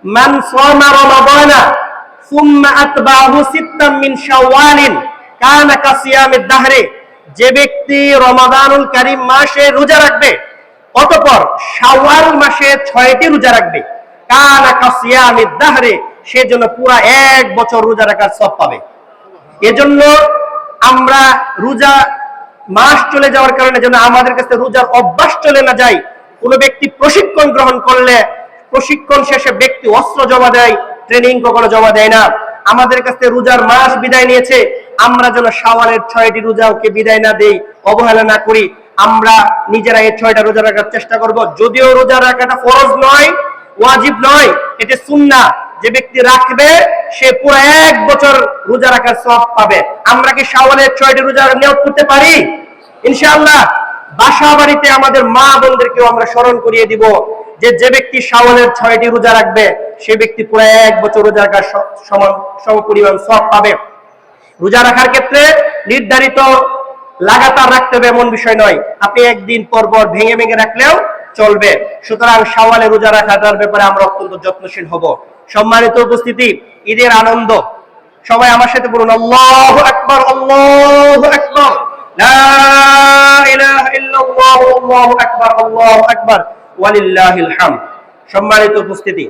মান সামা রমাদানা সুম্মা আতবাহু সিত্তাম মিন শাওয়ালিন কানা কাসিয়ামিদ দাহরি, যে ব্যক্তি রমাদানুল কারীম মাসে রোজা রাখবে অতঃপর শাওয়াল মাসে 6টি রোজা রাখবে, কানা কাসিয়ামিদ দাহরি, সেজন্য পুরা 1 বছর রোজা রাখার সওয়াব পাবে। এজন্য আমরা রোজা মাস চলে যাওয়ার কারণে যেন আমাদের কাছে রোজার অভ্যাস চলে না যায়। কোনো ব্যক্তি প্রশিক্ষণ গ্রহণ করলে প্রশিক্ষণ শেষে ব্যক্তি অস্ত্র জমা দেয়, ট্রেনিং কখনো জমা দেয় না। আমাদের কাছে রোজার মাস বিদায় নিয়েছে, আমরা যেন শাওয়ালের 6টি রোজাকে বিদায় না দেই, অবহেলা না করি। আমরা নিজেরা এই 6টা রোজা রাখার চেষ্টা করব। যদিও রোজা রাখাটা ফরজ নয়, ওয়াজিব নয়, এটা সুন্নাহ। যে ব্যক্তি রাখবে সে পুরো 1 বছর রোজা রাখার সওয়াব পাবে। আমরা কি শাওয়ালের 6টি রোজা নিয়ত করতে পারি? ইনশাআল্লাহ। বাসা বাড়িতে আমাদের মা বোনদেরকেও আমরা স্মরণ করিয়ে দিব যে যে ব্যক্তি শাওয়ালের 6টি রোজা রাখবে সে ব্যক্তি পুরো 1 বছর রোজা রাখার সমান সমপরিমাণ সওয়াব পাবে। রোজা রাখার ক্ষেত্রে নির্ধারিত লাগাতার রাখতে হবে এমন বিষয় নয়, আপনি একদিন পর পর ভেঙে ভেঙে রাখলেও চলবে। সুতরাং শাওয়ালে রোজা রাখার ব্যাপারে আমরা অত্যন্ত যত্নশীল হব। সম্মানিত উপস্থিতি, ঈদের আনন্দ সবাই আমার সাথে বলুন আল্লাহু আকবার, আল্লাহু আকবার, লা ইলাহা ইল্লাল্লাহ, আল্লাহু আকবার, আল্লাহু আকবার, ওয়ালিল্লাহিল হামদ। সম্মানিত উপস্থিতি,